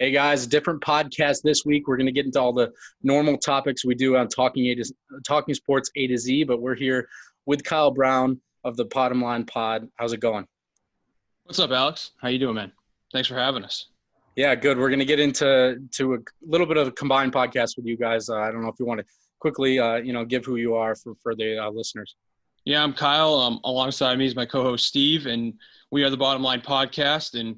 Hey guys, different podcast this week. We're going to get into all the normal topics we do on Talking Sports A to Z, but we're here with Kyle Brown of the Bottom Line Pod. How's it going? What's up, Alex? How you doing, man? Thanks for having us. Yeah, good. We're going to get into a little bit of a combined podcast with you guys. I don't know if you want to quickly, give who you are for the listeners. Yeah, I'm Kyle. Alongside me is my co-host Steve, and we are the Bottom Line Podcast, and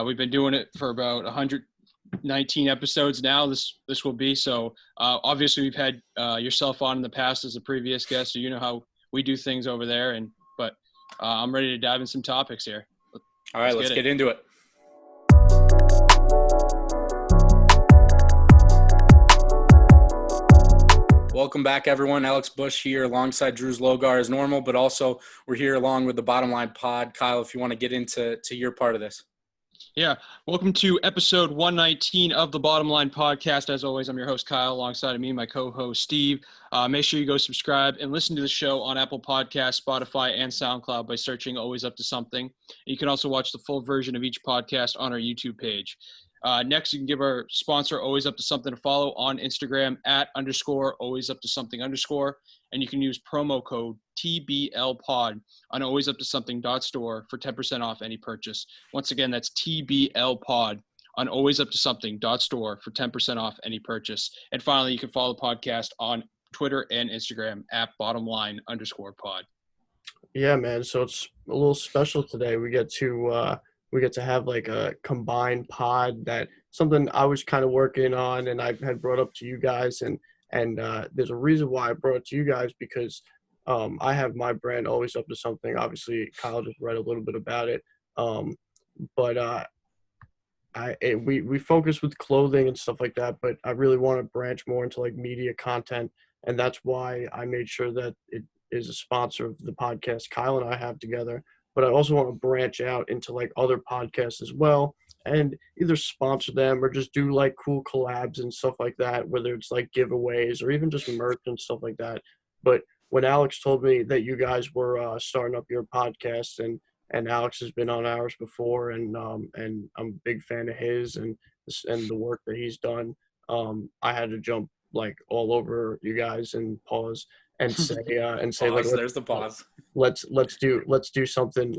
we've been doing it for about 119 episodes now. This will be so. Obviously, we've had yourself on in the past as a previous guest, so you know how we do things over there. But I'm ready to dive in some topics here. All right, let's get into it. Welcome back, everyone. Alex Busch here alongside Drew Zlogar as normal, but also we're here along with the Bottom Line Pod. Kyle, if you want to get into your part of this. Yeah, welcome to episode 119 of the Bottom Line Podcast. As always, I'm your host, Kyle, alongside of me, my co-host, Steve. Make sure you go subscribe and listen to the show on Apple Podcasts, Spotify, and SoundCloud by searching Always Up to Something. You can also watch the full version of each podcast on our YouTube page. Next, you can give our sponsor Always Up to Something a follow on Instagram @_alwaysuptosomething_, and you can use promo code TBLPod on alwaysuptosomething.store for 10% off any purchase. Once again, that's TBLPod on alwaysuptosomething.store for 10% off any purchase. And finally, you can follow the podcast on Twitter and Instagram @bottomline_pod. Yeah, man. So it's a little special today. We get to have like a combined pod, that something I was kind of working on and I had brought up to you guys, and there's a reason why I brought it to you guys, because I have my brand Always Up to Something. Obviously, Kyle just read a little bit about it, but we focus with clothing and stuff like that, but I really want to branch more into like media content, and that's why I made sure that it is a sponsor of the podcast Kyle and I have together. But I also want to branch out into like other podcasts as well, and either sponsor them or just do like cool collabs and stuff like that, whether it's like giveaways or even just merch and stuff like that. But when Alex told me that you guys were starting up your podcast, and Alex has been on ours before, and I'm a big fan of his and the work that he's done, I had to jump like all over you guys and pause and say Pause, like, there's the pause. Let's do something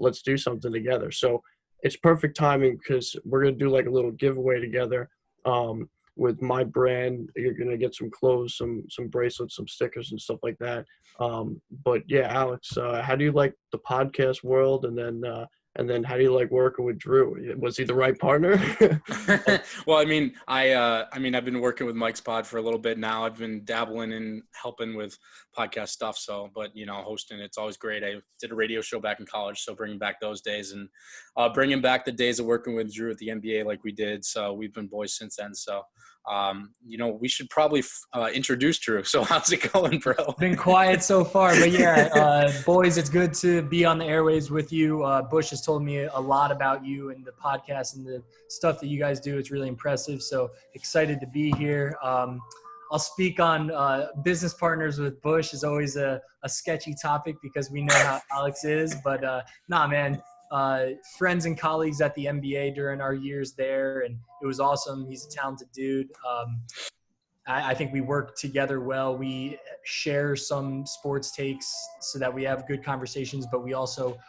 together. So it's perfect timing, because we're gonna do like a little giveaway together with my brand. You're gonna get some clothes, some bracelets, some stickers and stuff like that. But yeah, Alex, how do you like the podcast world, and then how do you like working with Drew? Was he the right partner? Well, I've been working with Mike's pod for a little bit now. I've been dabbling in helping with podcast stuff. So, but hosting, it's always great. I did a radio show back in college, so bringing back those days, and bringing back the days of working with Drew at the NBA like we did. So we've been boys since then. So, we should probably introduce Drew. So how's it going, bro? Been quiet so far, but yeah, boys, it's good to be on the airwaves with you. Busch has told me a lot about you and the podcast and the stuff that you guys do. It's really impressive. So excited to be here. I'll speak on business partners with Busch is always a sketchy topic, because we know how Alex is. But friends and colleagues at the NBA during our years there, and it was awesome. He's a talented dude. I think we work together well. We share some sports takes so that we have good conversations, but we also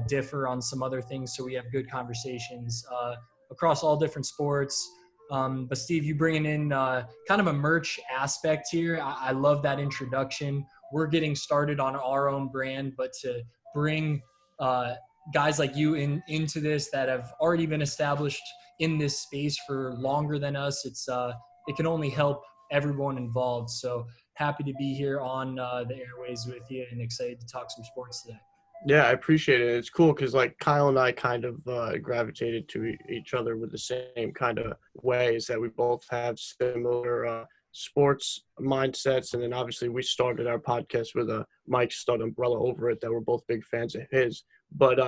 differ on some other things, so we have good conversations across all different sports. But Steve, you bringing in kind of a merch aspect here. I love that introduction. We're getting started on our own brand, but to bring guys like you into this that have already been established in this space for longer than us, it can only help everyone involved. So happy to be here on the airways with you, and excited to talk some sports today. Yeah, I appreciate it. It's cool because like Kyle and I kind of gravitated to each other with the same kind of ways, that we both have similar sports mindsets. And then obviously we started our podcast with a Mike Stud umbrella over it, that we're both big fans of his. But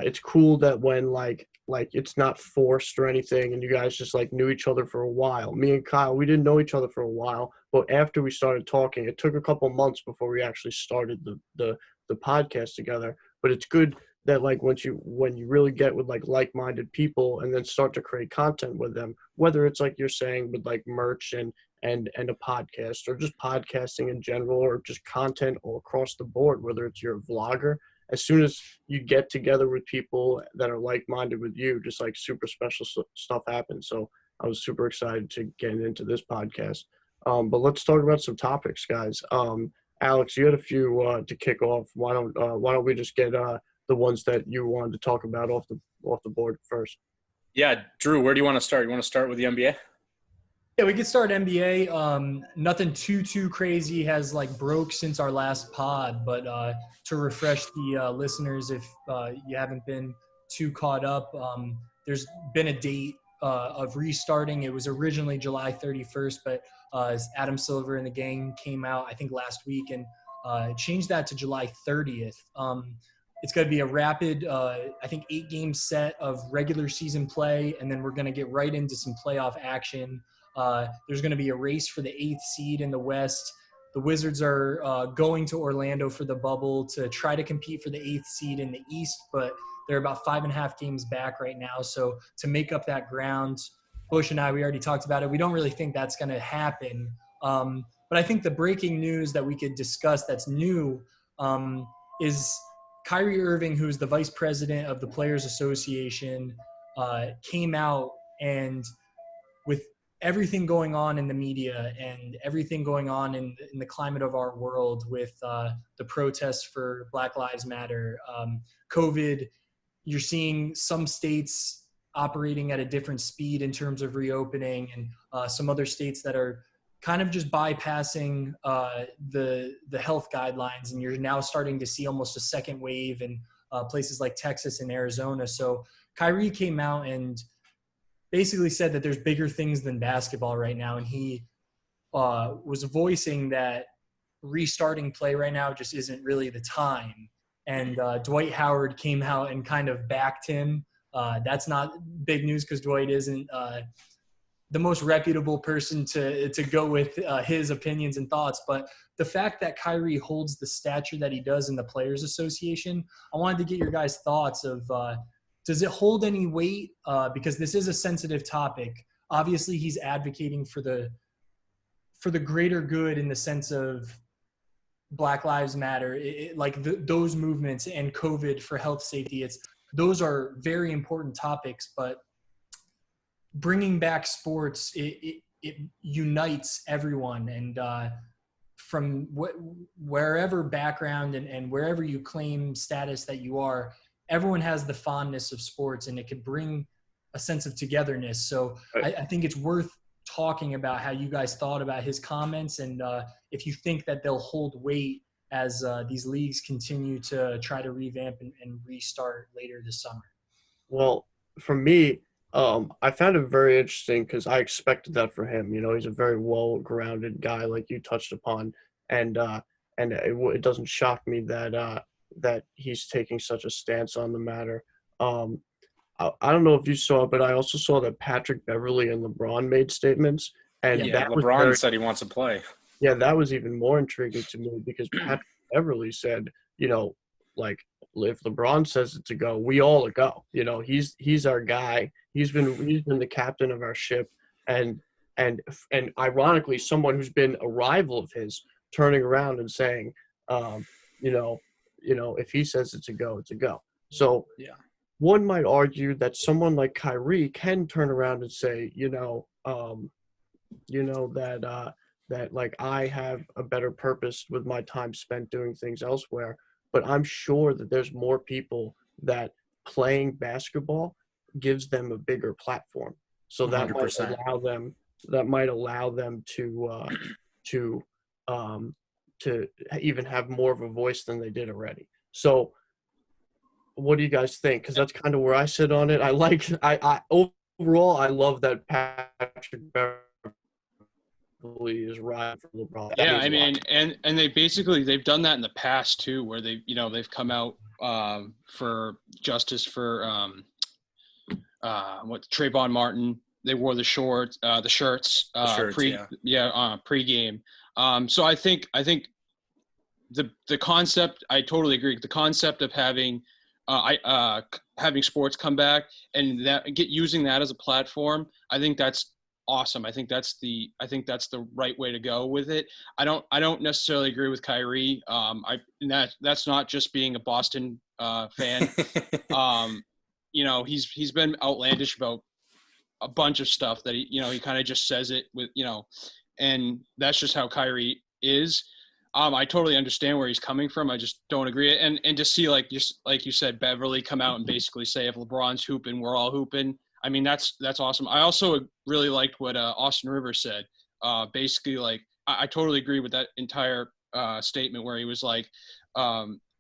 it's cool that when like it's not forced or anything, and you guys just like knew each other for a while. Me and Kyle, we didn't know each other for a while, but after we started talking, it took a couple months before we actually started the podcast together. But it's good that like when you really get with like-minded people and then start to create content with them, whether it's like you're saying with like merch and a podcast, or just podcasting in general, or just content all across the board, whether it's your vlogger, as soon as you get together with people that are like-minded with you, just like super special stuff happens. So I was super excited to get into this podcast. But let's talk about some topics, guys. Alex, you had a few to kick off. Why don't we just get the ones that you wanted to talk about off the board first? Yeah, Drew, where do you want to start? You want to start with the NBA? Yeah, we could start NBA. Nothing too crazy has like broke since our last pod, but to refresh the listeners, if you haven't been too caught up, there's been a date of restarting. It was originally July 31st, but Adam Silver and the gang came out, I think last week, and changed that to July 30th. It's going to be a rapid, I think 8-game set of regular season play, and then we're going to get right into some playoff action. There's going to be a race for the 8th seed in the West. The Wizards are going to Orlando for the bubble to try to compete for the 8th seed in the East, but they're about 5.5 games back right now. So to make up that ground, Busch and I, we already talked about it. We don't really think that's going to happen. But I think the breaking news that we could discuss that's new is Kyrie Irving, who's the vice president of the Players Association, came out, and with everything going on in the media and everything going on in the climate of our world with the protests for Black Lives Matter, COVID, you're seeing some states operating at a different speed in terms of reopening, and some other states that are kind of just bypassing the health guidelines, and you're now starting to see almost a second wave in places like Texas and Arizona. So Kyrie came out and basically said that there's bigger things than basketball right now, and he was voicing that restarting play right now just isn't really the time. And Dwight Howard came out and kind of backed him. That's not big news because Dwight isn't the most reputable person to go with his opinions and thoughts. But the fact that Kyrie holds the stature that he does in the Players Association, I wanted to get your guys' thoughts of does it hold any weight? Because this is a sensitive topic. Obviously, he's advocating for the greater good in the sense of Black Lives Matter, those movements, and COVID for health safety. Those are very important topics, but bringing back sports, it unites everyone, and from wherever background and wherever you claim status that you are, everyone has the fondness of sports, and it could bring a sense of togetherness. So I think it's worth talking about how you guys thought about his comments, and if you think that they'll hold weight as these leagues continue to try to revamp and restart later this summer. Well, for me, I found it very interesting because I expected that for him. You know, he's a very well-grounded guy, like you touched upon, and it doesn't shock me that he's taking such a stance on the matter. I don't know if you saw, but I also saw that Patrick Beverley and LeBron made statements, and Yeah, that was LeBron said he wants to play. yeah, that was even more intriguing to me because Patrick Beverley said, you know, like if LeBron says it's a go, we all a go. You know, he's our guy. He's been the captain of our ship, and ironically, someone who's been a rival of his turning around and saying, you know, if he says it's a go, it's a go. So yeah, one might argue that someone like Kyrie can turn around and say, that like I have a better purpose with my time spent doing things elsewhere. But I'm sure that there's more people that playing basketball gives them a bigger platform. So that 100%. might allow them to even have more of a voice than they did already. So what do you guys think? Because that's kind of where I sit on it. I overall I love that Patrick Beverley is riding for LeBron. Yeah, I mean, and they've done that in the past too, where they've come out for justice for Trayvon Martin. They wore the shirts pregame. So I think the concept, I totally agree. The concept of having having sports come back and using that as a platform, I think that's awesome. I think that's the right way to go with it. I don't necessarily agree with Kyrie. That's not just being a Boston fan. He's been outlandish about a bunch of stuff that he kind of just says it with, and that's just how Kyrie is. I totally understand where he's coming from. I just don't agree. And to see, just like you said, Beverly come out and basically say, if LeBron's hooping, we're all hooping. I mean, that's awesome. I also really liked what Austin Rivers said. Basically, I totally agree with that entire statement where he was like,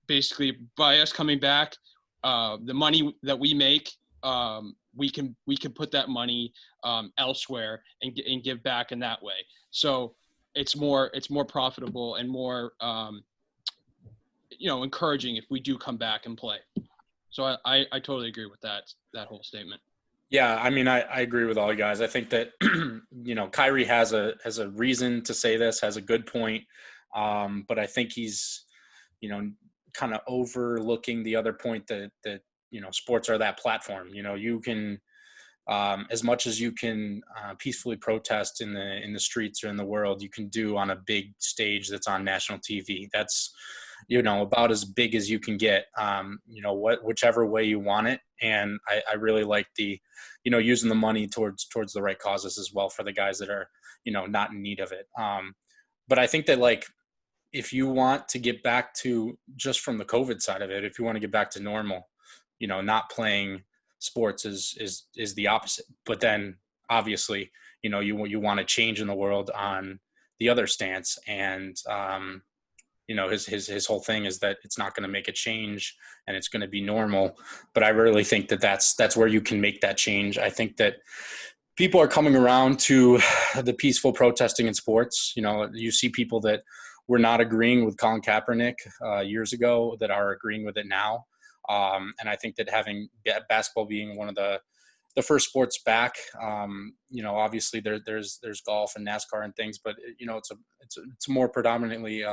basically, by us coming back, the money that we make, we can put that money elsewhere and give back in that way. So it's more profitable and more encouraging if we do come back and play. So I totally agree with that whole statement. Yeah, I mean, I agree with all you guys. I think that Kyrie has a reason to say this, has a good point, but I think he's kind of overlooking the other point that sports are that platform. You can, as much as you can peacefully protest in the streets or in the world, you can do on a big stage that's on national TV. That's about as big as you can get, whichever way you want it. And I really like the using the money towards the right causes as well for the guys that are not in need of it. But I think that if you want to get back to, just from the COVID side of it, if you want to get back to normal, not playing sports is the opposite. But then obviously, you want to change in the world on the other stance. And, his whole thing is that it's not going to make a change and it's going to be normal. But I really think that that's where you can make that change. I think that people are coming around to the peaceful protesting in sports. You see people that were not agreeing with Colin Kaepernick years ago that are agreeing with it now. And I think that having basketball being one of the first sports back, obviously there's golf and NASCAR and things, but it's more predominantly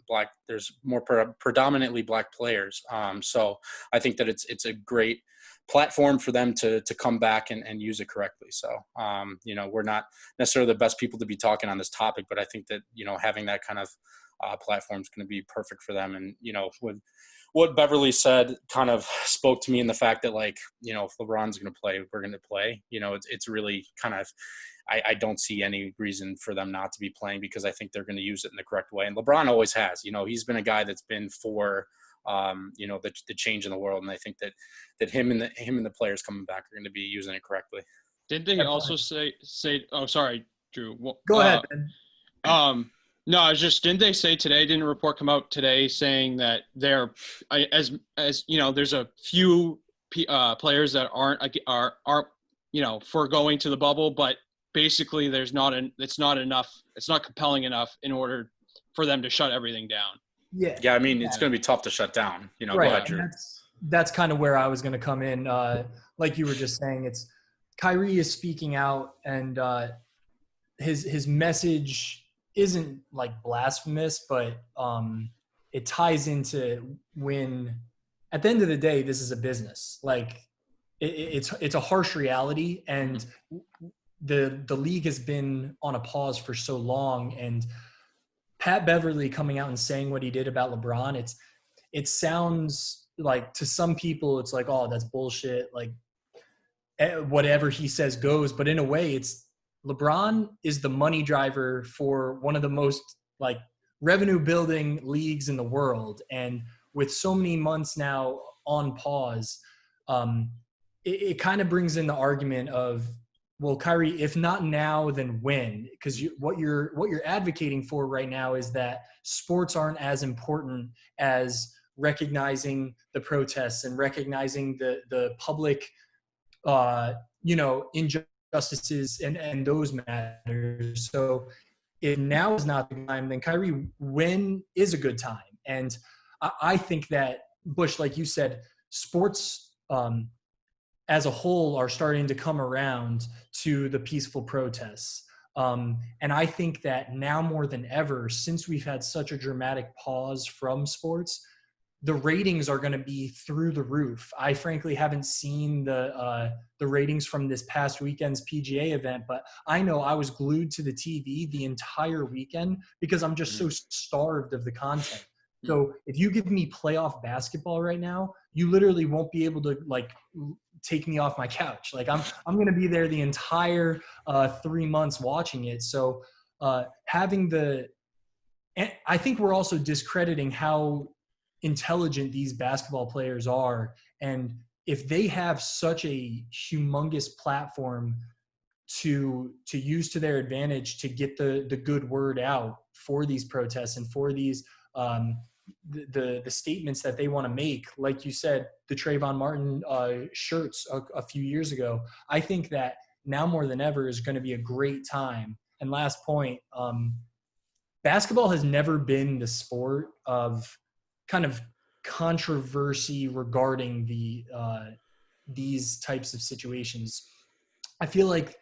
black. There's more predominantly black players. So I think that it's a great platform for them to come back and use it correctly. So, we're not necessarily the best people to be talking on this topic, but I think that, having that kind of platform is going to be perfect for them. And, with what Beverly said kind of spoke to me in the fact that, if LeBron's going to play, we're going to play. It's really kind of, I don't see any reason for them not to be playing, because I think they're going to use it in the correct way. And LeBron always has. He's been a guy that's been for the change in the world, and I think that him and the players coming back are going to be using it correctly. Didn't they also say? Oh, sorry, Drew. Go ahead, man. No, didn't they say today? Didn't a report come out today saying that there's a few players that aren't for going to the bubble, but basically it's not enough. It's not compelling enough in order for them to shut everything down. Yeah. I mean, it's going to be tough to shut down. Right. Go ahead, Drew. That's kind of where I was going to come in. Like you were just saying, it's Kyrie is speaking out, and his message isn't blasphemous, but it ties into when, at the end of the day, this is a business. It's a harsh reality, and the league has been on a pause for so long, and Pat Beverly coming out and saying what he did about LeBron, it sounds like, to some people, it's like, oh, that's bullshit. Whatever he says goes. But in a way, LeBron is the money driver for one of the most revenue building leagues in the world. And with so many months now on pause, it kind of brings in the argument of, well, Kyrie, if not now, then when? Because what you're advocating for right now is that sports aren't as important as recognizing the protests and recognizing the public, injustices and those matters. So if now is not the time, then Kyrie, when is a good time? And I think that, Busch, like you said, sports as a whole are starting to come around to the peaceful protests. And I think that now more than ever, since we've had such a dramatic pause from sports, the ratings are going to be through the roof. I frankly haven't seen the ratings from this past weekend's PGA event, but I know I was glued to the TV the entire weekend because I'm just so starved of the content. So if you give me playoff basketball right now, you literally won't be able to like take me off my couch. Like I'm going to be there the entire 3 months watching it. So having and I think we're also discrediting how intelligent these basketball players are. And if they have such a humongous platform to use to their advantage to get the good word out for these protests and for these the statements that they want to make, like you said, the Trayvon Martin shirts a few years ago, I think that now more than ever is going to be a great time. And last point, basketball has never been the sport of kind of controversy regarding these types of situations. I feel like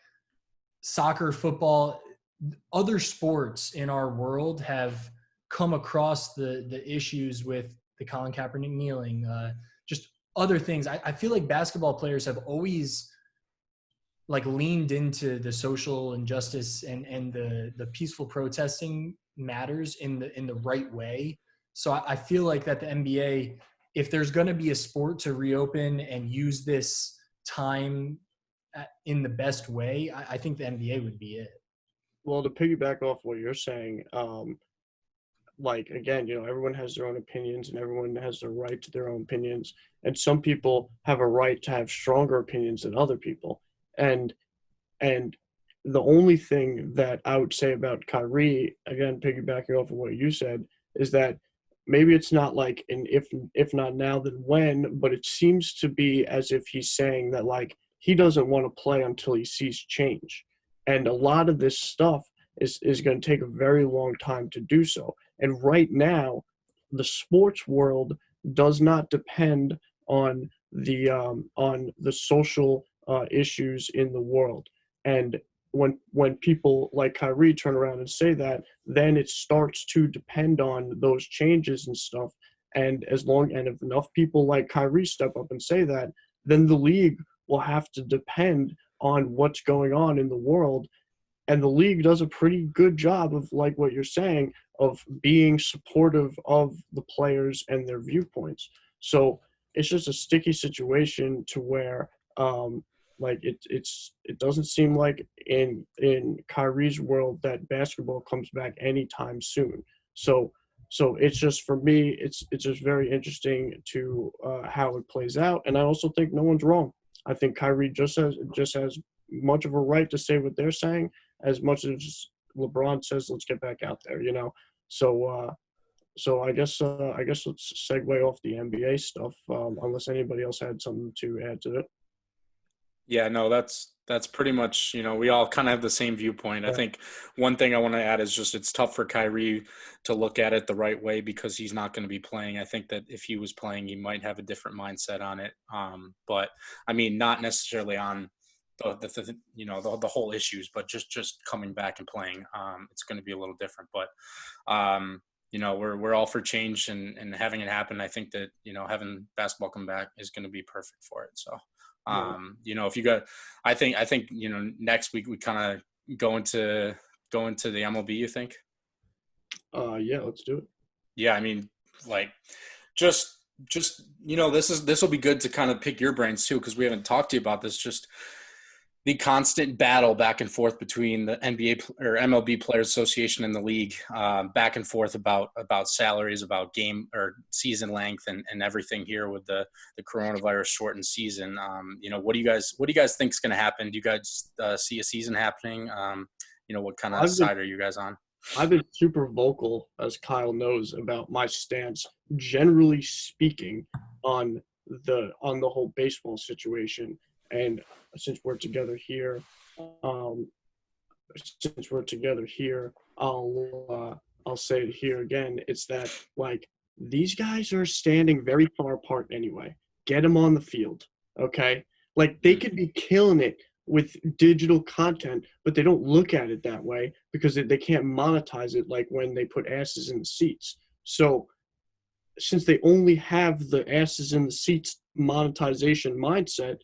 soccer, football, other sports in our world have come across the issues with the Colin Kaepernick kneeling, just other things. I feel like basketball players have always like leaned into the social injustice and the peaceful protesting matters in the right way. So I feel like that the NBA, if there's going to be a sport to reopen and use this time in the best way, I think the NBA would be it. Well, to piggyback off what you're saying, like, again, everyone has their own opinions and everyone has the right to their own opinions. And some people have a right to have stronger opinions than other people. And the only thing that I would say about Kyrie, again, piggybacking off of what you said, is that maybe it's not like an if not now, then when, but it seems to be as if he's saying that, like, he doesn't want to play until he sees change. And a lot of this stuff is going to take a very long time to do so. And right now, the sports world does not depend on the social issues in the world. And when people like Kyrie turn around and say that, then it starts to depend on those changes and stuff. And if enough people like Kyrie step up and say that, then the league will have to depend on what's going on in the world. And the league does a pretty good job of, like what you're saying, of being supportive of the players and their viewpoints. So it's just a sticky situation to where like it doesn't seem like in Kyrie's world that basketball comes back anytime soon. So it's just, for me, it's just very interesting to how it plays out. And I also think no one's wrong. I think Kyrie just has much of a right to say what they're saying, as much as LeBron says, let's get back out there, So I guess let's segue off the NBA stuff, unless anybody else had something to add to it. Yeah, no, that's pretty much, we all kind of have the same viewpoint. Yeah. I think one thing I want to add is just it's tough for Kyrie to look at it the right way because he's not going to be playing. I think that if he was playing, he might have a different mindset on it. But I mean, not necessarily on the whole issues, but just coming back and playing. It's going to be a little different, but we're all for change and having it happen. I think that, having basketball come back is going to be perfect for it. So, if you got, I think, next week we kind of go into the MLB, you think? Yeah, let's do it. Yeah. I mean, like just, this will be good to kind of pick your brains too, because we haven't talked to you about this, just the constant battle back and forth between the NBA or MLB Players Association and the league, back and forth about salaries, about game or season length, and everything here with the coronavirus shortened season. What do you guys think is going to happen? Do you guys see a season happening? What kind of side are you guys on? I've been super vocal, as Kyle knows, about my stance, generally speaking, on the whole baseball situation. And since we're together here, I'll say it here again. It's that, like, these guys are standing very far apart anyway. Get them on the field, okay? Like, they could be killing it with digital content, but they don't look at it that way because they can't monetize it like when they put asses in the seats. So since they only have the asses in the seats monetization mindset,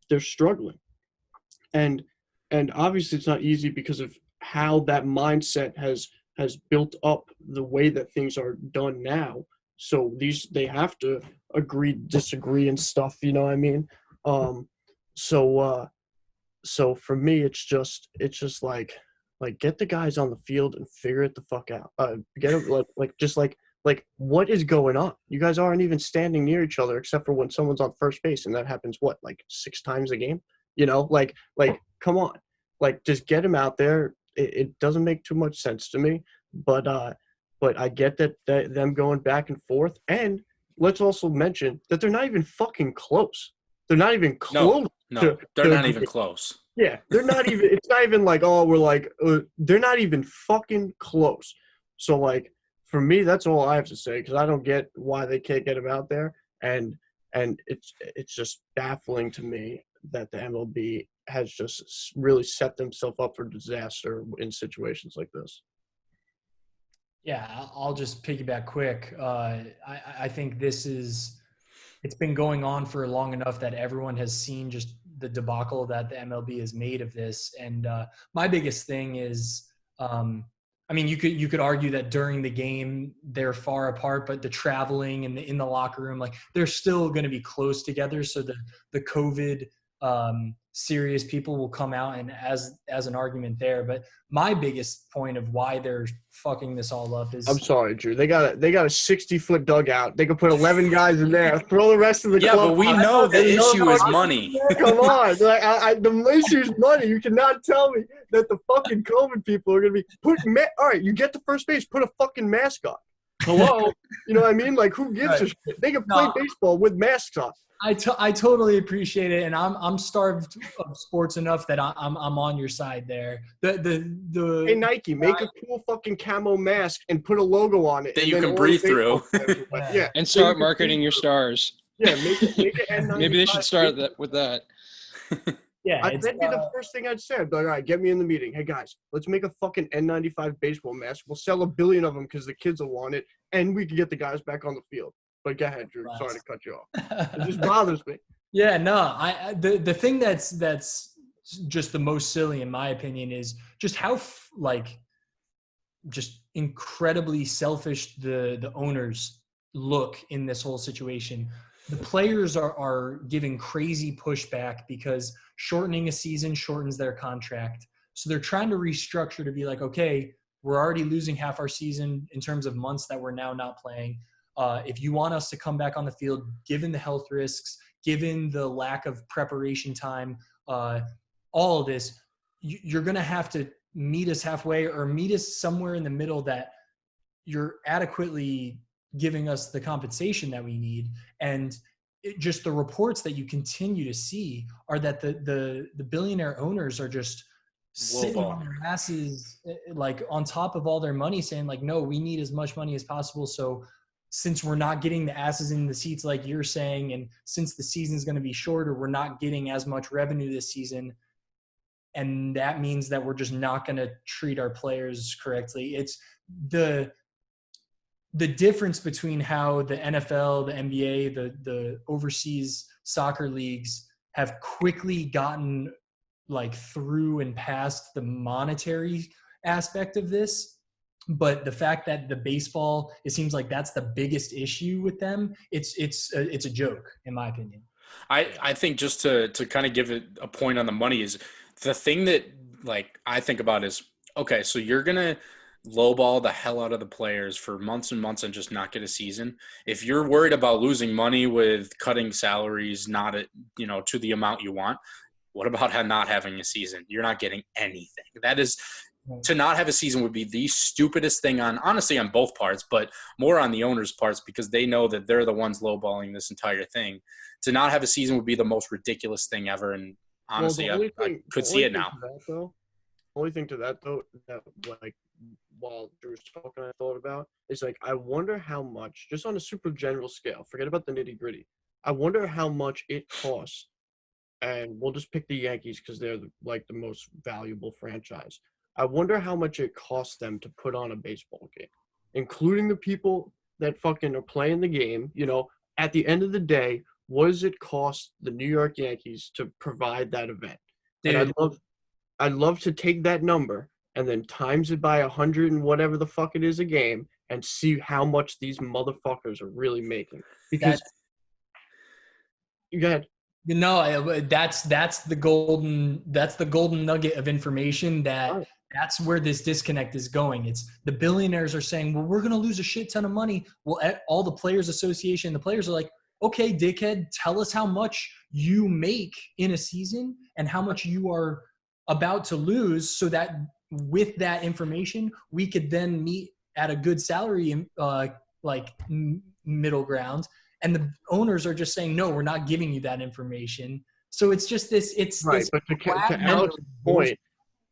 they're struggling. And obviously it's not easy because of how that mindset has built up the way that things are done now. So they have to agree, disagree, and stuff. You know what I mean? Um, so for me, it's just like get the guys on the field and figure it the fuck out. Get them like what is going on? You guys aren't even standing near each other except for when someone's on first base, and that happens what, like 6 times a game? You know, like come on, like just get him out there. It doesn't make too much sense to me, but I get that them going back and forth, and let's also mention that they're not even fucking close. They're not even close. No, they're not even close. Yeah, they're not even. It's not even like, oh, we're like, they're not even fucking close. So like, for me, that's all I have to say, because I don't get why they can't get him out there, and it's just baffling to me that the MLB has just really set themselves up for disaster in situations like this. Yeah, I'll just piggyback quick. I think it's been going on for long enough that everyone has seen just the debacle that the MLB has made of this. And my biggest thing is, I mean, you could argue that during the game they're far apart, but the traveling and in the locker room, like they're still going to be close together. So the COVID serious people will come out and as an argument there. But my biggest point of why they're fucking this all up is, I'm sorry, Drew. They got a 60-foot dugout. They could put 11 guys in there. Throw the rest of the club. But we know the issue is money. Come on, like the issue is money. You cannot tell me that the fucking COVID people are gonna be all right, you get to first base, put a fucking mask on. Hello, you know what I mean? Like, who gives a shit? They can play baseball with masks on. I totally appreciate it, and I'm starved of sports enough that I'm on your side there. Hey Nike, make a cool fucking camo mask and put a logo on it that you can breathe through. Yeah, and start marketing your stars. Yeah, make it N95. Maybe they should start with that. Yeah, that'd be the first thing I'd say. I'd be like, all right, get me in the meeting. Hey guys, let's make a fucking N95 baseball mask. We'll sell 1 billion of them because the kids will want it, and we can get the guys back on the field. But go ahead, Drew. Sorry to cut you off. It just bothers me. Yeah, no. The thing that's just the most silly in my opinion is just how just incredibly selfish the owners look in this whole situation. The players are giving crazy pushback because shortening a season shortens their contract. So they're trying to restructure to be like, okay, we're already losing half our season in terms of months that we're now not playing. If you want us to come back on the field, given the health risks, given the lack of preparation time, all of this, you're going to have to meet us halfway or meet us somewhere in the middle that you're adequately giving us the compensation that we need. And just the reports that you continue to see are that the billionaire owners are just sitting on their asses, like on top of all their money, saying like, no, we need as much money as possible. So since we're not getting the asses in the seats like you're saying, and since the season's going to be shorter, we're not getting as much revenue this season. And that means that we're just not going to treat our players correctly. It's the difference between how the NFL, the NBA, the overseas soccer leagues have quickly gotten like through and past the monetary aspect of this. But the fact that the baseball, it seems like that's the biggest issue with them. It's a joke, in my opinion. I think just to kind of give it a point on the money is the thing that like I think about is, okay, so you're going to lowball the hell out of the players for months and months and just not get a season. If you're worried about losing money with cutting salaries, not at, to the amount you want, what about not having a season? You're not getting anything. That is, to not have a season would be the stupidest thing honestly on both parts, but more on the owners' parts because they know that they're the ones lowballing this entire thing. To not have a season would be the most ridiculous thing ever. And honestly, I could see it now. Only thing to that though, that like while Drew was talking, I thought about is like, I wonder how much, just on a super general scale, forget about the nitty gritty. I wonder how much it costs, and we'll just pick the Yankees because they're the most valuable franchise. I wonder how much it costs them to put on a baseball game, including the people that fucking are playing the game, at the end of the day, what does it cost the New York Yankees to provide that event? And Dude, I'd love to take that number and then times it by 100 and whatever the fuck it is a game and see how much these motherfuckers are really making. Because you got that's the golden nugget of information that's where this disconnect is going. It's the billionaires are saying, well, we're going to lose a shit ton of money. Well, all the players association, the players are like, okay, dickhead, tell us how much you make in a season and how much you are about to lose, so that with that information, we could then meet at a good salary, middle ground. And the owners are just saying, no, we're not giving you that information. So it's just this, right. this But to Alex's point,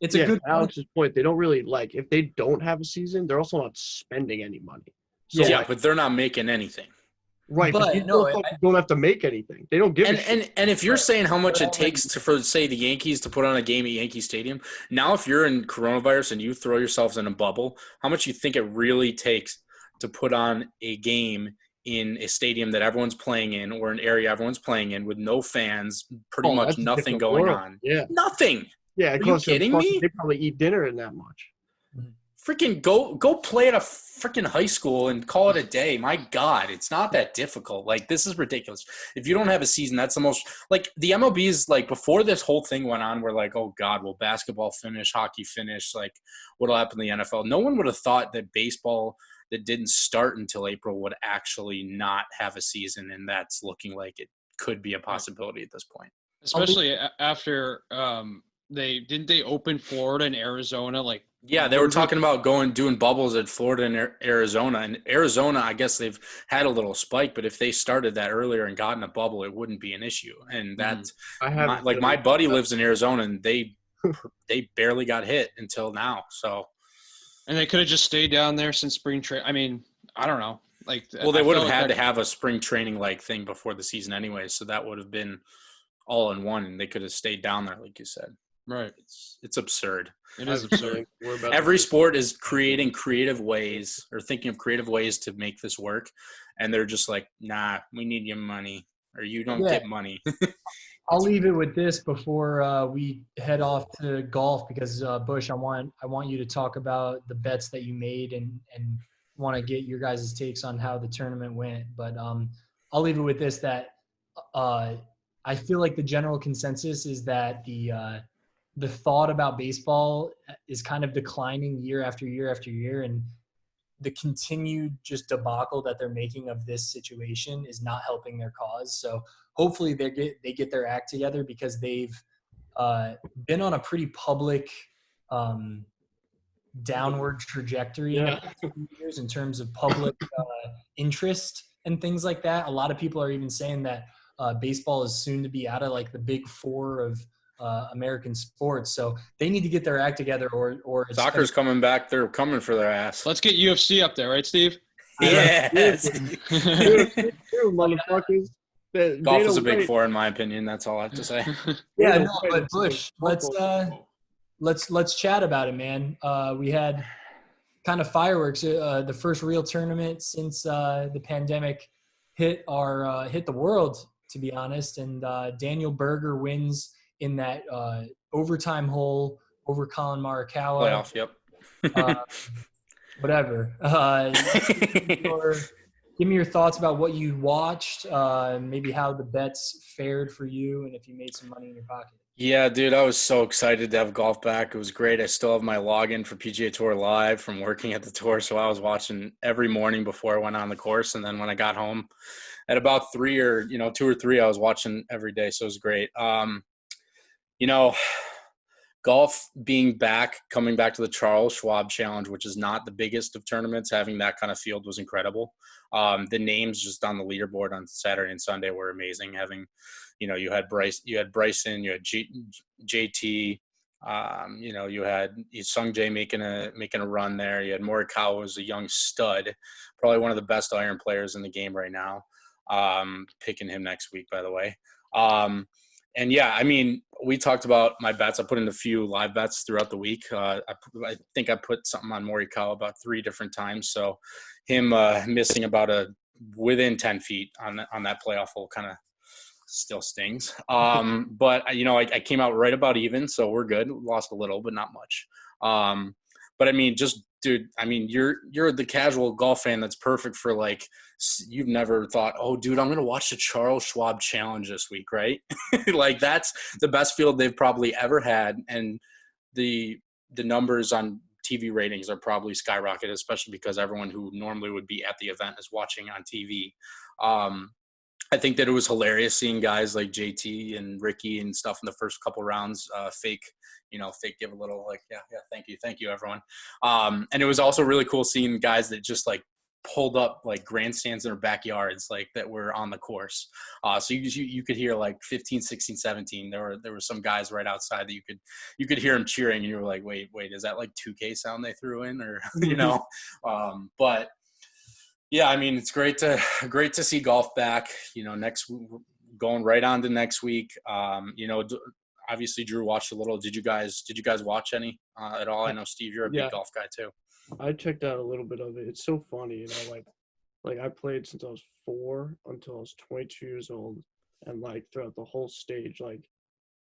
it's a good Alex's point, they don't really if they don't have a season, they're also not spending any money. So yeah, but they're not making anything. Right, but these motherfuckers don't have to make anything. They don't give a shit. And if you're saying how much it takes for, say, the Yankees to put on a game at Yankee Stadium, now if you're in coronavirus and you throw yourselves in a bubble, how much you think it really takes to put on a game in a stadium that everyone's playing in or an area everyone's playing in with no fans, pretty much nothing going on? Yeah. Nothing. Yeah, Are you kidding me? They probably eat dinner in that much. Freaking go play at a freaking high school and call it a day. My God, it's not that difficult. Like, this is ridiculous. If you don't have a season, that's the most – like, the MLB is like, before this whole thing went on, we're like, oh, God, will basketball finish, hockey finish? Like, what'll happen to the NFL? No one would have thought that baseball that didn't start until April would actually not have a season, and that's looking like it could be a possibility at this point. Especially after they open Florida and Arizona like. Yeah, they were talking about doing bubbles at Florida and Arizona. And Arizona, I guess they've had a little spike, but if they started that earlier and gotten a bubble, it wouldn't be an issue. And that's my buddy lives in Arizona, and they barely got hit until now. So, and they could have just stayed down there since spring training. I mean, I don't know. Like, well, they would have had to have a spring training like thing before the season anyway, so that would have been all in one, and they could have stayed down there, like you said. Right. It's absurd. It is absurd. Every sport is creating creative ways or thinking of creative ways to make this work. And they're just like, nah, we need your money or you don't get money. I'll leave it with this before we head off to golf because Busch, I want you to talk about the bets that you made and want to get your guys' takes on how the tournament went. But I'll leave it with this, that I feel like the general consensus is that the thought about baseball is kind of declining year after year after year, and the continued just debacle that they're making of this situation is not helping their cause. So hopefully they get their act together because they've been on a pretty public downward trajectory in the past few years in terms of public interest and things like that. A lot of people are even saying that baseball is soon to be out of like the big four of American sports, so they need to get their act together, or soccer's coming back. They're coming for their ass. Let's get UFC up there, right, Steve? Yes. Motherfuckers. Golf is a big four, in my opinion. That's all I have to say. Yeah, no, but Busch, let's chat about it, man. We had kind of fireworks. The first real tournament since the pandemic hit the world, to be honest. And Daniel Berger wins in that overtime hole over Colin Morikawa. Playoff, yep. Whatever. Give me your thoughts about what you watched, maybe how the bets fared for you, and if you made some money in your pocket. Yeah, dude, I was so excited to have golf back. It was great. I still have my login for PGA Tour Live from working at the tour, so I was watching every morning before I went on the course, and then when I got home at about 2 or 3, I was watching every day, so it was great. Golf being back, coming back to the Charles Schwab Challenge, which is not the biggest of tournaments, having that kind of field was incredible. The names just on the leaderboard on Saturday and Sunday were amazing. Having, you had Bryson, you had JT, you had Sung Jae making a run there. You had Morikawa, who's a young stud, probably one of the best iron players in the game right now. Picking him next week, by the way. And yeah, I mean, we talked about my bets. I put in a few live bets throughout the week. I think I put something on Morikawa about 3 different times. So him missing about within 10 feet on that playoff hole kind of still stings. But I came out right about even, so we're good. Lost a little, but not much. But I mean, just dude, I mean, you're the casual golf fan that's perfect for like, you've never thought, oh, dude, I'm gonna watch the Charles Schwab Challenge this week, right? Like that's the best field they've probably ever had, and the numbers on TV ratings are probably skyrocketed, especially because everyone who normally would be at the event is watching on TV. I think that it was hilarious seeing guys like JT and Ricky and stuff in the first couple rounds, fake give a little like, yeah, thank you, everyone. And it was also really cool seeing guys that just like pulled up like grandstands in their backyards, like that were on the course. So you could hear like 15, 16, 17. There were some guys right outside that you could hear them cheering, and you were like, wait, is that like 2K sound they threw in, or but. Yeah, I mean, it's great to see golf back. Going right on to next week. Obviously Drew watched a little. Did you guys watch any at all? I know Steve, you're a big golf guy too. I checked out a little bit of it. It's so funny, like I played since I was 4 until I was 22 years old, and like throughout the whole stage, like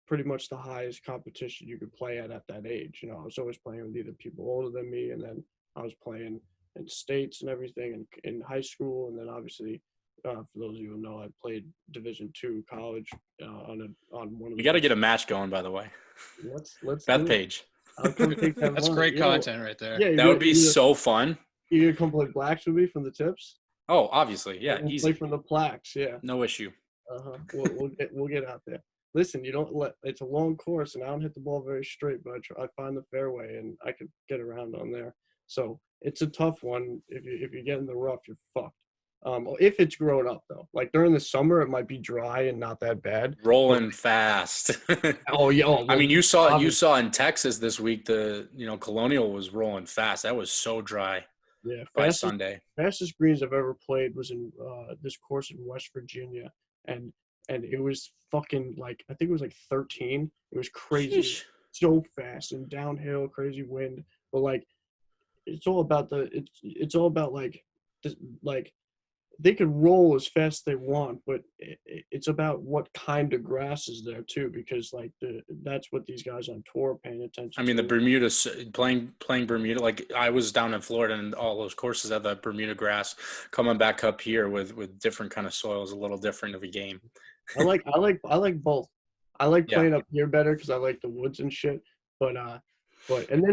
pretty much the highest competition you could play at that age. I was always playing with either people older than me, and then I was playing in states and everything, and in high school, and then obviously, for those of you who know, I played Division II college on one of. We got to get a match going, by the way. Let's Bethpage. I'll come take that. That's great content right there. Yeah, that would be so fun. You gonna come play blacks with me from the tips? Oh, obviously, yeah, we'll easy. Play from the plaques, yeah. No issue. We'll get out there. Listen, it's a long course, and I don't hit the ball very straight, but I find the fairway, and I could get around on there. So it's a tough one. If you get in the rough, you're fucked. If it's grown up though, like during the summer, it might be dry and not that bad. Rolling fast. Oh yeah. Well, I mean, you saw in Texas this week, Colonial was rolling fast. That was so dry. Yeah. By Sunday. Fastest greens I've ever played was in this course in West Virginia, and it was fucking like, I think it was like 13. It was crazy. Sheesh. So fast and downhill, crazy wind, but like. It's all about it's all about like they could roll as fast as they want, but it's about what kind of grass is there too, because like that's what these guys on tour are paying attention. I mean, to. the Bermuda, playing Bermuda, like I was down in Florida, and all those courses have the Bermuda grass. Coming back up here with different kind of soil is a little different of a game. I like both. I like playing up here better because I like the woods and shit, but and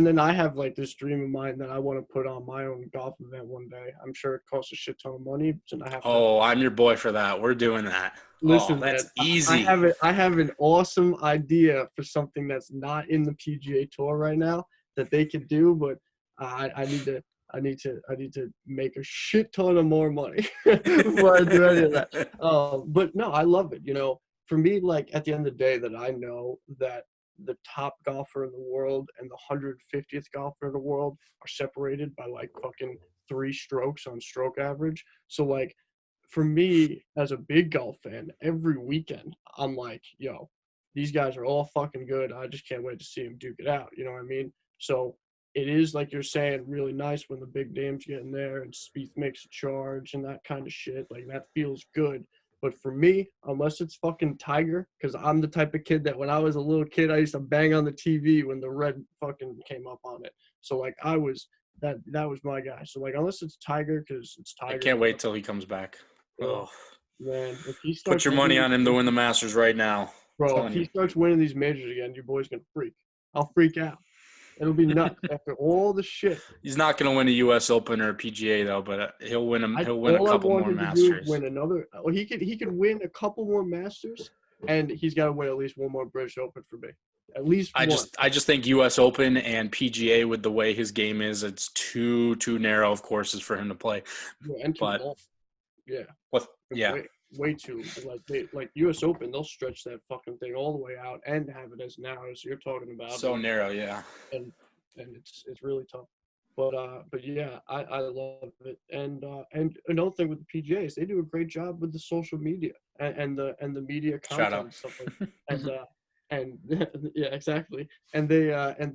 then I have like this dream of mine that I want to put on my own golf event one day. I'm sure it costs a shit ton of money, and I have. I'm your boy for that. We're doing that. Listen, that's man, easy. I have an awesome idea for something that's not in the PGA Tour right now that they could do, but I need to make a shit ton of more money before I do any of that. But no, I love it. For me, like at the end of the day, that I know that the top golfer in the world and the 150th golfer in the world are separated by like fucking 3 strokes on stroke average. So like for me as a big golf fan, every weekend I'm like, yo, these guys are all fucking good. I just can't wait to see them duke it out. You know what I mean? So it is, like you're saying, really nice when the big names get in there and Spieth makes a charge and that kind of shit. Like that feels good. But for me, unless it's fucking Tiger, because I'm the type of kid that when I was a little kid, I used to bang on the TV when the red fucking came up on it. So like that was my guy. So like unless it's Tiger, because it's Tiger. I can't wait till he comes back. Oh man, if he put your money on him to win the Masters right now, bro. If he starts winning these majors again, your boy's gonna freak. I'll freak out. It'll be nuts after all the shit. He's not going to win a U.S. Open or a PGA though, but he'll win them. He'll win a couple more Masters. Win another. Well, he could win a couple more Masters, and he's got to win at least one more British Open for me. At least one. I just think U.S. Open and PGA, with the way his game is, it's too narrow of courses for him to play. Yeah, and too long. Yeah. Way too like U.S. Open, they'll stretch that fucking thing all the way out and have it as narrow as you're talking about. So narrow, yeah. And it's really tough. But yeah, I love it. And another thing with the PGAs, they do a great job with the social media and the media Shout content out. and stuff like and yeah, exactly. And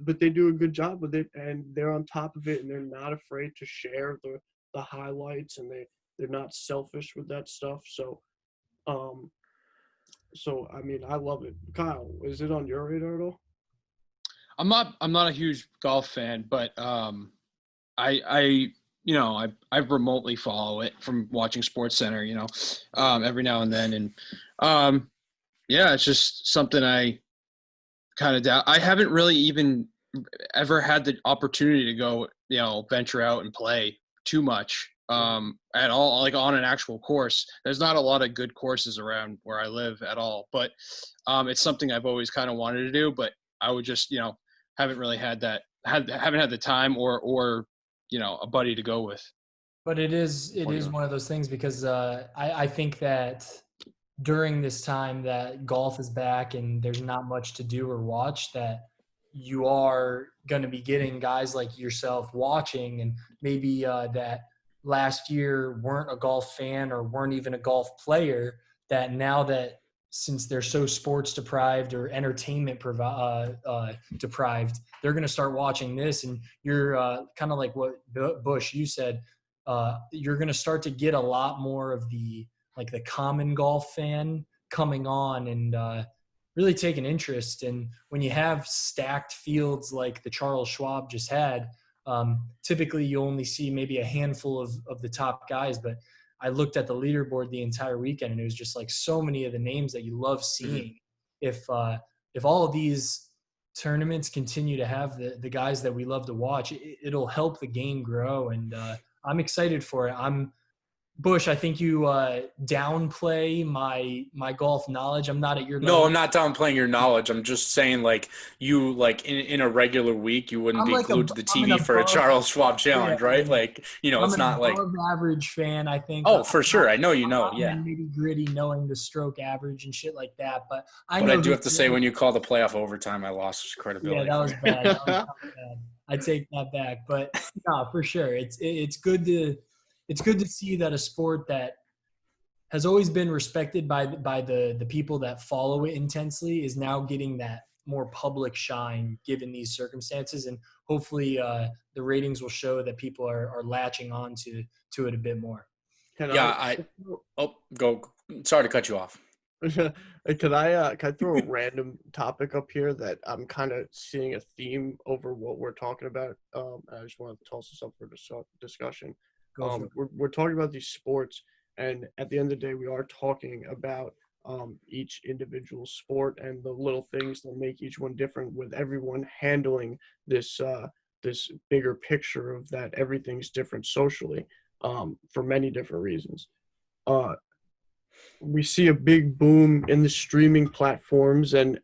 but they do a good job with it, and they're on top of it, and they're not afraid to share the highlights, and they're not selfish with that stuff. Um so I mean, I love it. Kyle, is it on your radar at all? I'm not a huge golf fan, but I I remotely follow it from watching Sports Center, every now and then, and yeah, it's just something I kind of doubt. I haven't really even ever had the opportunity to go, venture out and play too much at all, like on an actual course. There's not a lot of good courses around where I live at all, but it's something I've always kind of wanted to do, but I would just, haven't really haven't had the time or a buddy to go with. But it is one of those things because I think that during this time that golf is back and there's not much to do or watch, that you are going to be getting guys like yourself watching, and maybe that last year weren't a golf fan or weren't even a golf player, that now that since they're so sports deprived or entertainment deprived, they're going to start watching this. And you're kind of like what Busch, you said, you're going to start to get a lot more of the common golf fan coming on and really take an interest. And when you have stacked fields like the Charles Schwab just had, typically you only see maybe a handful of the top guys. But I looked at the leaderboard the entire weekend, and it was just like so many of the names that you love seeing. Mm-hmm. If all of these tournaments continue to have the guys that we love to watch, it'll help the game grow. And I'm excited for it. Busch, I think you downplay my golf knowledge. I'm not at your level. No, I'm not downplaying your knowledge. I'm just saying, like, you, like, in a regular week, you wouldn't I'm be like glued to the TV for a Charles Schwab challenge, yeah, right? Like, I'm it's an not like, above average fan, I think. oh, for sure. I know you I'm know, not yeah. nitty gritty knowing the stroke average and shit like that. But I But know I do have to say, when you call the playoff overtime, I lost yeah, credibility. that was bad. That was bad. I take that back. But no, for sure, it's good to see that a sport that has always been respected by the people that follow it intensely is now getting that more public shine given these circumstances. And hopefully the ratings will show that people are latching on to it a bit more. Go. Sorry to cut you off. Can I throw a random topic up here that I'm kind of seeing a theme over what we're talking about? I just want to toss this up for discussion. We're talking about these sports, and at the end of the day, we are talking about each individual sport and the little things that make each one different, with everyone handling this this bigger picture of that everything's different socially for many different reasons. We see a big boom in the streaming platforms and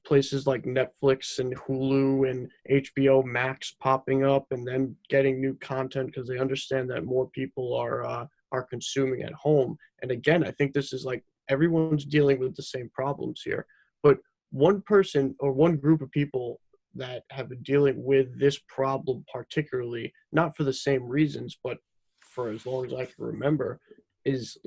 places like Netflix and Hulu and HBO Max popping up and then getting new content because they understand that more people are consuming at home. And again, I think this is like everyone's dealing with the same problems here, but one person or one group of people that have been dealing with this problem particularly, not for the same reasons, but for as long as I can remember, is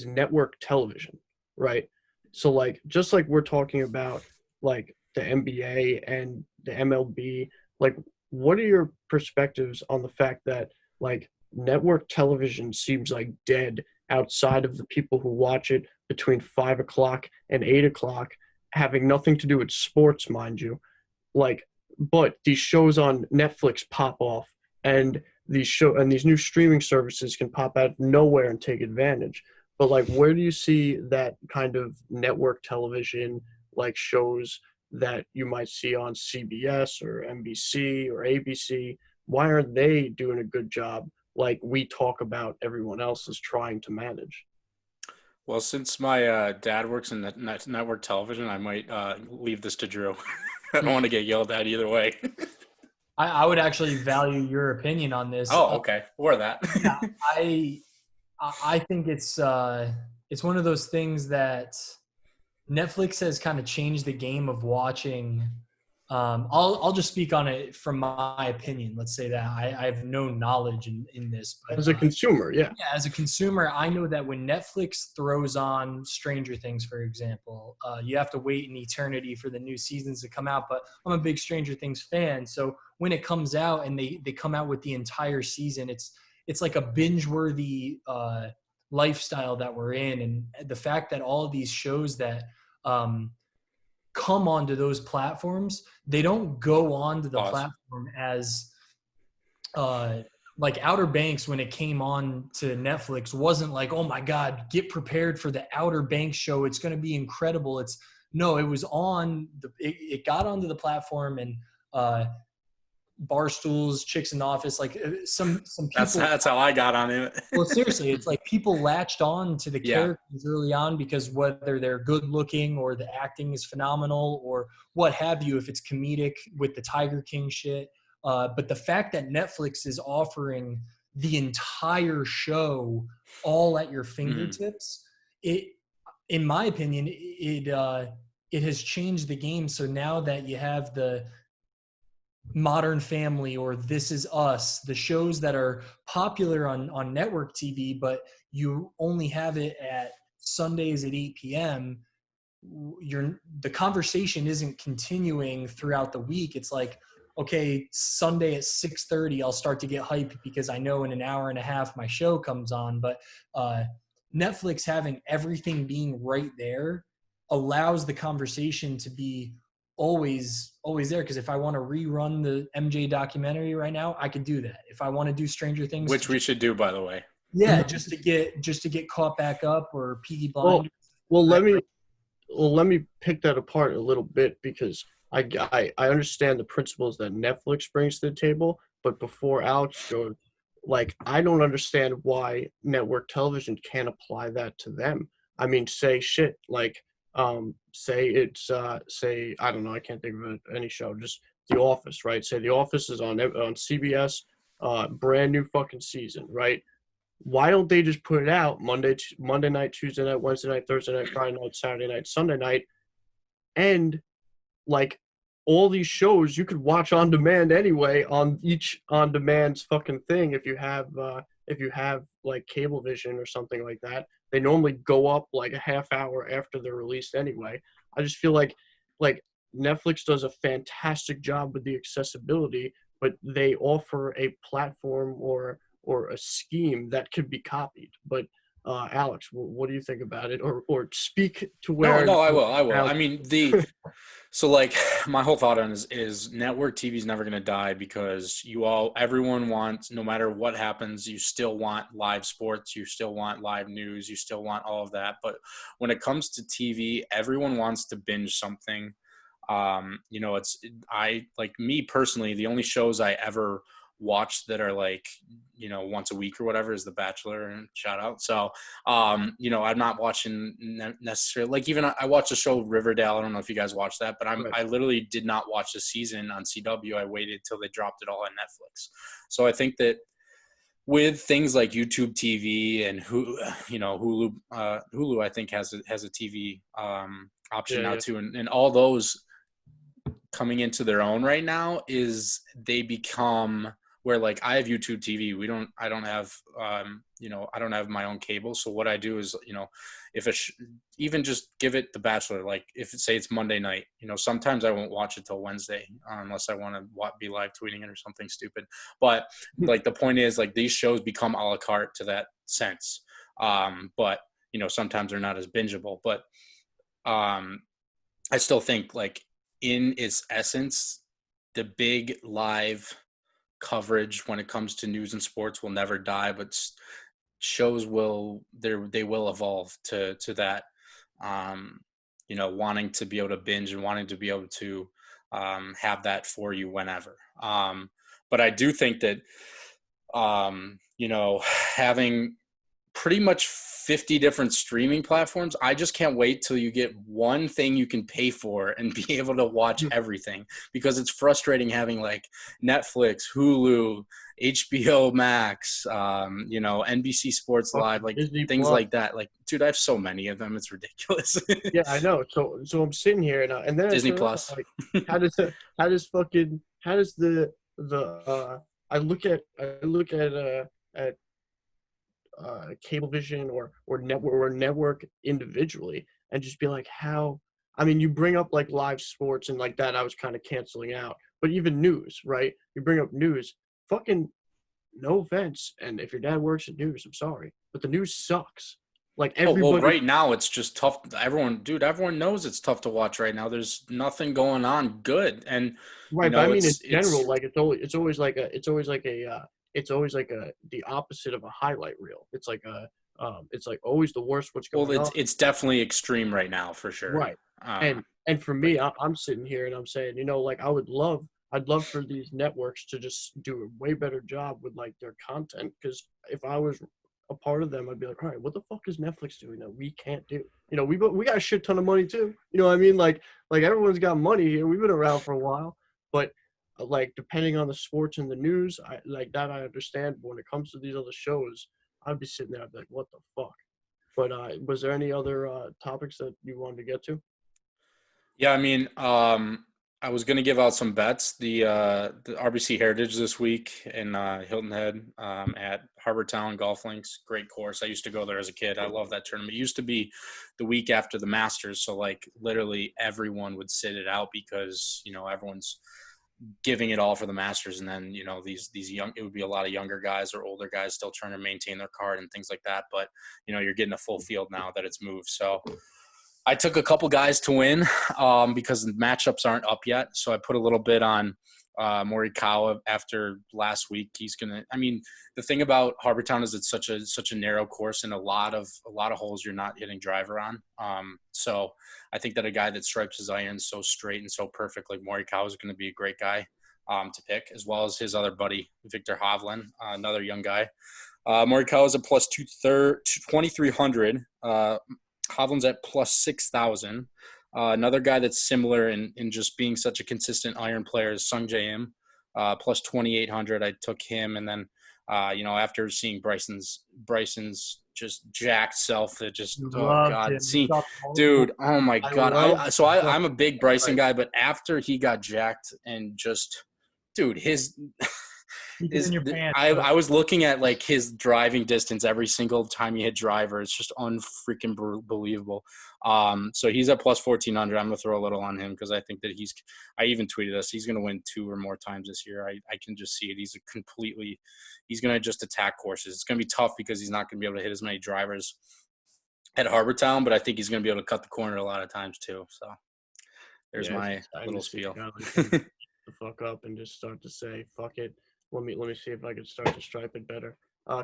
network television, right? So like, just like we're talking about like the NBA and the MLB, like what are your perspectives on the fact that like network television seems like dead outside of the people who watch it between 5 o'clock and 8 o'clock, having nothing to do with sports, mind you, like, but these shows on Netflix pop off, and these new streaming services can pop out of nowhere and take advantage. But like, where do you see that kind of network television, like shows that you might see on CBS or NBC or ABC? Why aren't they doing a good job like we talk about everyone else is trying to manage? Well, since my dad works in network television, I might leave this to Drew. I don't want to get yelled at either way. I would actually value your opinion on this. Oh, okay. Or that. Yeah, I think it's one of those things that Netflix has kind of changed the game of watching I'll just speak on it from my opinion. Let's say that I have no knowledge in this, but As a consumer, yeah. yeah, as a consumer, I know that when Netflix throws on Stranger Things, for example, you have to wait an eternity for the new seasons to come out. But I'm a big Stranger Things fan, so when it comes out and they come out with the entire season, it's like a binge-worthy lifestyle that we're in, and the fact that all of these shows that come onto those platforms, they don't go onto the platform as like Outer Banks when it came on to Netflix wasn't like, oh my God, get prepared for the Outer Banks show. It's going to be incredible. It was on it got onto the platform, and Barstools, Chicks in the Office, like some people. That's how I got on it. Well, seriously, it's like people latched on to the characters early on because whether they're good looking or the acting is phenomenal or what have you, if it's comedic with the Tiger King shit. But the fact that Netflix is offering the entire show all at your fingertips, in my opinion, it has changed the game. So now that you have the Modern Family or This Is Us, the shows that are popular on network TV, but you only have it at Sundays at 8 p.m., the conversation isn't continuing throughout the week. It's like, okay, Sunday at 6:30, I'll start to get hyped because I know in an hour and a half my show comes on. But Netflix having everything being right there allows the conversation to be always there, because if I want to rerun the MJ documentary right now, I could do that. If I want to do Stranger Things, which we should do, by the way. Yeah, just to get caught back up, or Peaky Blinders. Well, let me pick that apart a little bit, because I understand the principles that Netflix brings to the table, but before Alex goes, like, I don't understand why network television can't apply that to them. I mean, say I don't know, I can't think of any show, just The Office, right? Say The Office is on CBS, brand new fucking season, right? Why don't they just put it out Monday night, Tuesday night, Wednesday night, Thursday night, Friday night, Saturday night, Sunday night, and like all these shows you could watch on demand anyway on each on demand's fucking thing. If you have like Cablevision or something like that, they normally go up like a half hour after they're released anyway. I just feel like Netflix does a fantastic job with the accessibility, but they offer a platform or a scheme that could be copied. But Alex, what do you think about it? Or speak to where? No, I will. I mean, so like my whole thought on is network TV is never going to die, because everyone wants, no matter what happens, you still want live sports, you still want live news, you still want all of that. But when it comes to TV, everyone wants to binge something. Like me personally, the only shows I ever watch that are like, once a week or whatever is The Bachelor, and shout out. So, I'm not watching necessarily, like, even I watched the show Riverdale. I don't know if you guys watched that, but I literally did not watch the season on CW. I waited till they dropped it all on Netflix. So I think that with things like YouTube TV and Hulu, I think has a TV option now too, and all those coming into their own right now, is they become where, like, I have YouTube TV. I don't have I don't have my own cable. So what I do is, if even just give it The Bachelor, like if say it's Monday night, sometimes I won't watch it till Wednesday unless I want to be live tweeting it or something stupid. But like the point is, like, these shows become a la carte to that sense. But sometimes they're not as bingeable. But I still think, like, in its essence, the big live coverage when it comes to news and sports will never die, but shows they will evolve to that, wanting to be able to binge and wanting to be able to have that for you whenever. But I do think that, having pretty much 50 different streaming platforms. I just can't wait till you get one thing you can pay for and be able to watch everything, because it's frustrating having like Netflix, Hulu, HBO Max, NBC Sports Live, like Disney things Plus. like that. Like, dude, I have so many of them. It's ridiculous. Yeah, I know. So I'm sitting here and then Disney I turn Plus. around, like, how does the I look at Cablevision or network individually and just be like, how? I mean, you bring up like live sports and like that, I was kind of canceling out. But even news, right? You bring up news, fucking no offense. And if your dad works at news, I'm sorry, but the news sucks. Like Oh, well, everybody, right now it's just tough. Everyone knows it's tough to watch right now. There's nothing going on good. And, right? But I mean, in it's general, like it's always like the opposite of a highlight reel. It's like always the worst. What's well, going on? it's definitely extreme right now for sure. Right. Uh, And for me, I'm sitting here and I'm saying, like I'd love for these networks to just do a way better job with like their content. Because if I was a part of them, I'd be like, all right, what the fuck is Netflix doing that we can't do? We got a shit ton of money too. You know what I mean? Like everyone's got money here. We've been around for a while, but like depending on the sports and the news, I understand. But when it comes to these other shows, I'd be sitting there, I'd be like, what the fuck? But was there any other topics that you wanted to get to? Yeah, I mean, I was going to give out some bets. The RBC Heritage this week in Hilton Head at Harbor Town Golf Links, great course. I used to go there as a kid. I love that tournament. It used to be the week after the Masters, so like literally everyone would sit it out because everyone's giving it all for the Masters, and then these young, it would be a lot of younger guys or older guys still trying to maintain their card and things like that. But you're getting a full field now that it's moved, so. I took a couple guys to win because the matchups aren't up yet. So I put a little bit on Morikawa after last week. He's gonna. I mean, the thing about Harbor Town is it's such a narrow course, and a lot of holes you're not hitting driver on. So I think that a guy that stripes his irons so straight and so perfect like Morikawa is going to be a great guy to pick, as well as his other buddy Victor Hovland, another young guy. Morikawa is a plus 2,300. Hovland's at plus 6,000. Another guy that's similar in just being such a consistent iron player is Sung Jae Im, plus 2,800. I took him, and then after seeing Bryson's just jacked self, that just Loved him. Dude, oh my God. I'm a big Bryson Right. guy, but after he got jacked and just, dude, his. Keep it in your pants. I was looking at like his driving distance every single time he hit driver. It's just unfreaking believable. So he's at plus 1,400. I'm gonna throw a little on him because I think that I even tweeted us. He's gonna win 2 or more times this year. I can just see it. He's gonna just attack courses. It's gonna be tough because he's not gonna be able to hit as many drivers at Harbor Town, but I think he's gonna be able to cut the corner a lot of times too. So there's my little spiel. The fuck up and just start to say, fuck it. Let me see if I can start to stripe it better.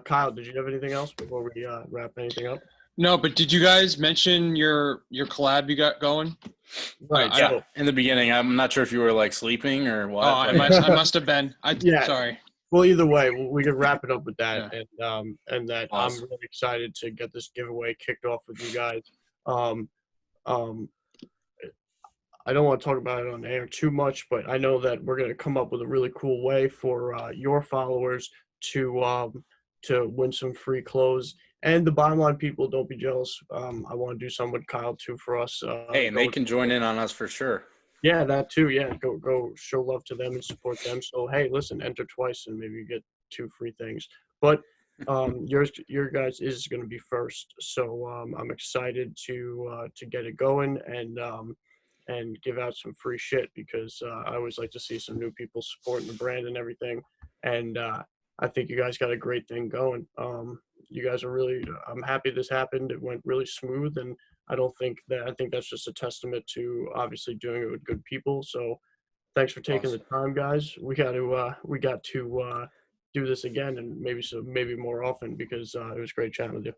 Kyle, did you have anything else before we wrap anything up? No, but did you guys mention your collab you got going? Right. Yeah, in the beginning, I'm not sure if you were like sleeping or what. Oh, I must have been. Yeah. Sorry. Well, either way, we could wrap it up with that, Yeah. and that Awesome. I'm really excited to get this giveaway kicked off with you guys. Um, I don't want to talk about it on air too much, but I know that we're going to come up with a really cool way for your followers to win some free clothes. And the bottom line, people, don't be jealous. I want to do something with Kyle too for us. Hey, and they can join in on us for sure. Yeah, that too. Yeah, go show love to them and support them. So hey, listen, enter twice and maybe you get 2 free things. But your guys is going to be first. So I'm excited to get it going and give out some free shit because I always like to see some new people supporting the brand and everything. And I think you guys got a great thing going. You guys are really, I'm happy this happened. It went really smooth. And I think that's just a testament to obviously doing it with good people. So thanks for taking the time, guys. We got to do this again and maybe more often because it was great chatting with you.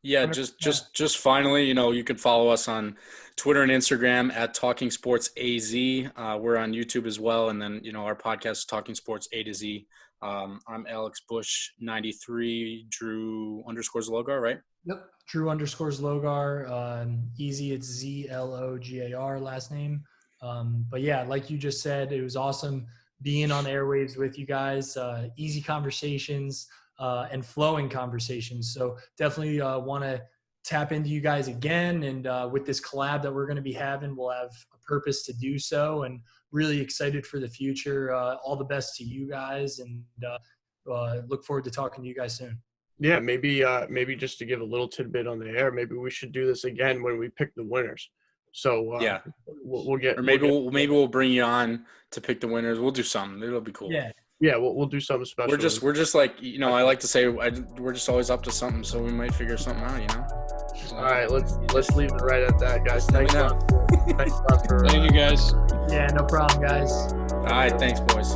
Yeah, just finally, you can follow us on Twitter and Instagram at Talking Sports AZ. We're on YouTube as well, and then our podcast is Talking Sports A to Z. I'm Alex Busch 93, Drew _Zlogar, right? Yep, Drew _Zlogar. Easy, it's Zlogar last name. But yeah, like you just said, it was awesome being on the airwaves with you guys. Easy conversations. And flowing conversations. So definitely want to tap into you guys again. And with this collab that we're going to be having, we'll have a purpose to do so, and really excited for the future. All the best to you guys, and look forward to talking to you guys soon. Yeah, maybe just to give a little tidbit on the air, maybe we should do this again when we pick the winners. So yeah, we'll get, or maybe we'll bring you on to pick the winners. We'll do something. It'll be cool. Yeah, we'll do something special. We're just like, I like to say we're just always up to something, so we might figure something out, So, all right, let's leave it right at that, guys. Thanks a lot for Thank you, guys. Yeah, no problem, guys. All right, thanks, boys.